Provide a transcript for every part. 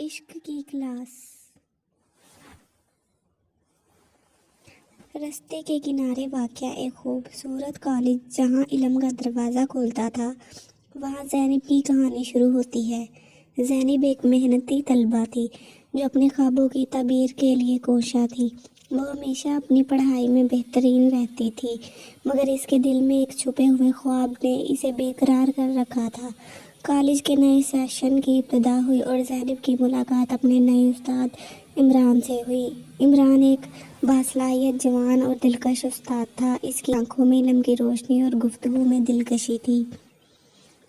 عشق کی کلاس۔ رستے کے کنارے واقع ایک خوبصورت کالج جہاں علم کا دروازہ کھولتا تھا، وہاں زینب کی کہانی شروع ہوتی ہے۔ زینب ایک محنتی طالبہ تھی جو اپنے خوابوں کی تعبیر کے لیے کوشاں تھی۔ وہ ہمیشہ اپنی پڑھائی میں بہترین رہتی تھی، مگر اس کے دل میں ایک چھپے ہوئے خواب نے اسے بے قرار کر رکھا تھا۔ کالج کے نئے سیشن کی ابتدا ہوئی اور زینب کی ملاقات اپنے نئے استاد عمران سے ہوئی۔ عمران ایک باصلاحیت جوان اور دلکش استاد تھا۔ اس کی آنکھوں میں علم کی روشنی اور گفتگو میں دلکشی تھی۔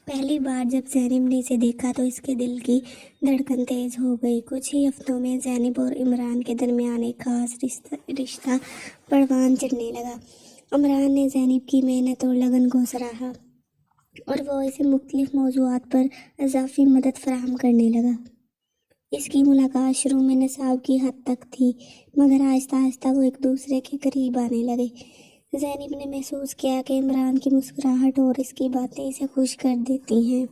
پہلی بار جب زینب نے اسے دیکھا تو اس کے دل کی دھڑکن تیز ہو گئی۔ کچھ ہی ہفتوں میں زینب اور عمران کے درمیان ایک خاص رشتہ پروان چڑھنے لگا۔ عمران نے زینب کی محنت اور لگن کو سراہا اور وہ اسے مختلف موضوعات پر اضافی مدد فراہم کرنے لگا۔ اس کی ملاقات شروع میں نصاب کی حد تک تھی، مگر آہستہ آہستہ وہ ایک دوسرے کے قریب آنے لگے۔ زینب نے محسوس کیا کہ عمران کی مسکراہٹ اور اس کی باتیں اسے خوش کر دیتی ہیں۔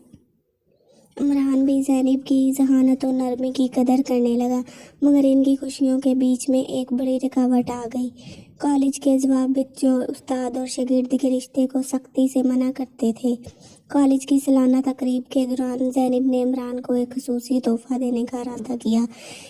عمران بھی زینب کی ذہانت اور نرمی کی قدر کرنے لگا، مگر ان کی خوشیوں کے بیچ میں ایک بڑی رکاوٹ آ گئی۔ کالج کے ضوابط جو استاد اور شاگرد کے رشتے کو سختی سے منع کرتے تھے۔ کالج کی سالانہ تقریب کے دوران زینب نے عمران کو ایک خصوصی تحفہ دینے کا ارادہ کیا۔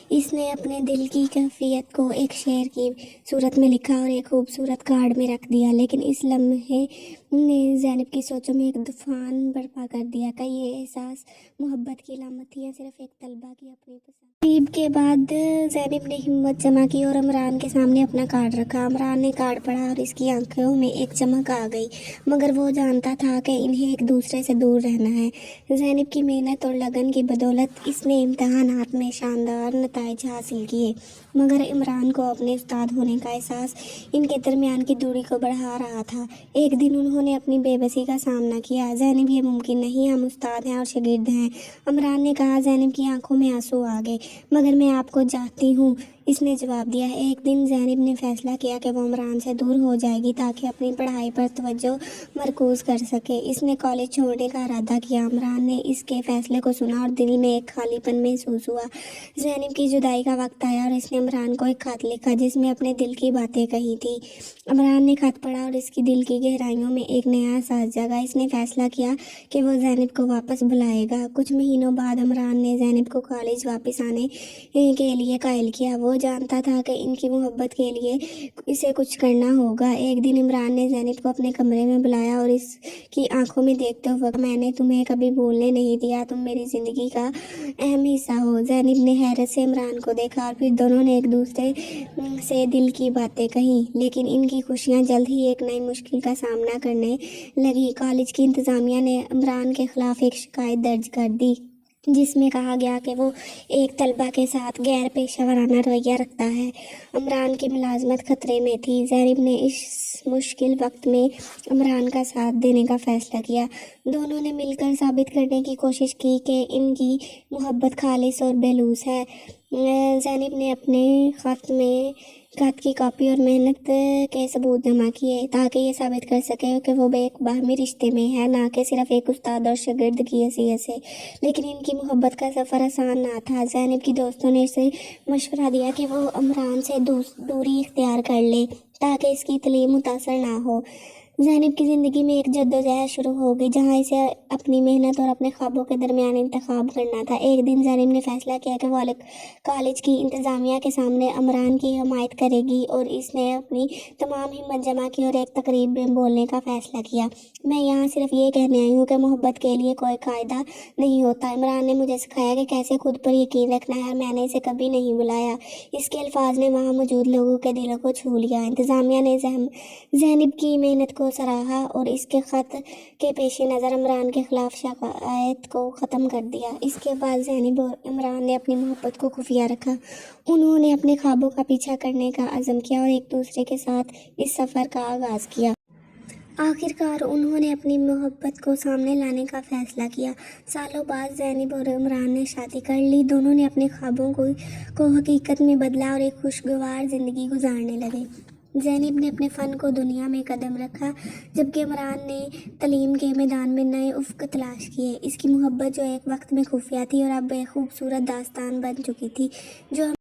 اس نے اپنے دل کی کیفیت کو ایک شعر کی صورت میں لکھا اور ایک خوبصورت کارڈ میں رکھ دیا، لیکن اس لمحے نے زینب کی سوچوں میں ایک طوفان برپا کر دیا۔ کہ یہ احساس محبت کی علامت تھی یا صرف ایک طالبہ کی اپنی پسند؟ تقریب کے بعد زینب نے ہمت جمع کی اور عمران کے سامنے اپنا کارڈ رکھا۔ عمران نے کارڈ پڑھا اور اس کی آنکھوں میں ایک چمک آ گئی، مگر وہ جانتا تھا کہ انہیں ایک دوسرے سے دور رہنا ہے۔ زینب کی محنت اور لگن کی بدولت اس نے امتحانات میں شاندار نتائج حاصل کیے، مگر عمران کو اپنے استاد ہونے کا احساس ان کے درمیان کی دوری کو بڑھا رہا تھا۔ ایک دن انہوں نے اپنی بے بسی کا سامنا کیا۔ زینب، یہ ممکن نہیں، ہم استاد ہیں اور شاگرد ہیں، عمران نے کہا۔ زینب کی آنکھوں میں آنسو آ گئے۔ مگر میں آپ کو چاہتی ہوں، اس نے جواب دیا۔ ایک دن زینب نے فیصلہ کیا کہ وہ عمران سے دور ہو جائے گی تاکہ اپنی پڑھائی پر توجہ مرکوز کر سکے۔ اس نے کالج چھوڑنے کا ارادہ کیا۔ عمران نے اس کے فیصلے کو سنا اور دل میں ایک خالی پن محسوس ہوا۔ زینب کی جدائی کا وقت آیا اور اس نے عمران کو ایک خط لکھا جس میں اپنے دل کی باتیں کہی تھی۔ عمران نے خط پڑھا اور اس کی دل کی گہرائیوں میں ایک نیا احساس جگا۔ اس نے فیصلہ کیا کہ وہ زینب کو واپس بلائے گا۔ کچھ مہینوں بعد عمران نے زینب کو کالج واپس آنے کے لیے قائل کیا۔ وہ جانتا تھا کہ ان کی محبت کے لیے اسے کچھ کرنا ہوگا۔ ایک دن عمران نے زینب کو اپنے کمرے میں بلایا اور اس کی آنکھوں میں دیکھتے ہوئے کہا، میں نے تمہیں کبھی بھولنے نہیں دیا، تم میری زندگی کا اہم حصہ ہو۔ زینب نے حیرت سے عمران کو دیکھا اور پھر دونوں نے ایک دوسرے سے دل کی باتیں کہیں، لیکن ان کی خوشیاں جلد ہی ایک نئی مشکل کا سامنا کرنے لگیں۔ کالج کی انتظامیہ نے عمران کے خلاف ایک شکایت درج کر دی جس میں کہا گیا کہ وہ ایک طالبہ کے ساتھ غیر پیشہ ورانہ رویہ رکھتا ہے۔ عمران کی ملازمت خطرے میں تھی۔ زینب نے اس مشکل وقت میں عمران کا ساتھ دینے کا فیصلہ کیا۔ دونوں نے مل کر ثابت کرنے کی کوشش کی کہ ان کی محبت خالص اور بے لوث ہے۔ زینب نے اپنے خط کی کاپی اور محنت کے ثبوت جمع کیے تاکہ یہ ثابت کر سکے کہ وہ ایک باہمی رشتے میں ہے، نہ کہ صرف ایک استاد اور شاگرد کی حیثیت سے۔ لیکن ان کی محبت کا سفر آسان نہ تھا۔ زینب کی دوستوں نے اسے مشورہ دیا کہ وہ عمران سے دوری اختیار کر لے تاکہ اس کی تعلیم متاثر نہ ہو۔ زینب کی زندگی میں ایک جدوجہد شروع ہو گئی جہاں اسے اپنی محنت اور اپنے خوابوں کے درمیان انتخاب کرنا تھا۔ ایک دن زینب نے فیصلہ کیا کہ وہ کالج کی انتظامیہ کے سامنے عمران کی حمایت کرے گی اور اس نے اپنی تمام ہمت جمع کی اور ایک تقریب میں بولنے کا فیصلہ کیا۔ میں یہاں صرف یہ کہنے آئی ہوں کہ محبت کے لیے کوئی قاعدہ نہیں ہوتا۔ عمران نے مجھے سکھایا کہ کیسے خود پر یقین رکھنا ہے اور میں نے اسے کبھی نہیں بلایا۔ اس کے الفاظ نے وہاں موجود لوگوں کے دلوں کو چھو لیا۔ انتظامیہ نے زینب کی محنت کو سراہا اور اس کے خط کے پیش نظر عمران کے خلاف شکایت کو ختم کر دیا۔ اس کے بعد زینب اور عمران نے اپنی محبت کو خفیہ رکھا۔ انہوں نے اپنے خوابوں کا پیچھا کرنے کا عزم کیا اور ایک دوسرے کے ساتھ اس سفر کا آغاز کیا۔ آخرکار انہوں نے اپنی محبت کو سامنے لانے کا فیصلہ کیا۔ سالوں بعد زینب اور عمران نے شادی کر لی۔ دونوں نے اپنے خوابوں کو حقیقت میں بدلا اور ایک خوشگوار زندگی گزارنے لگے۔ زینب نے اپنے فن کو دنیا میں قدم رکھا، جبکہ عمران نے تعلیم کے میدان میں نئے افق تلاش کیے۔ اس کی محبت جو ایک وقت میں خفیہ تھی اور اب ایک خوبصورت داستان بن چکی تھی، جو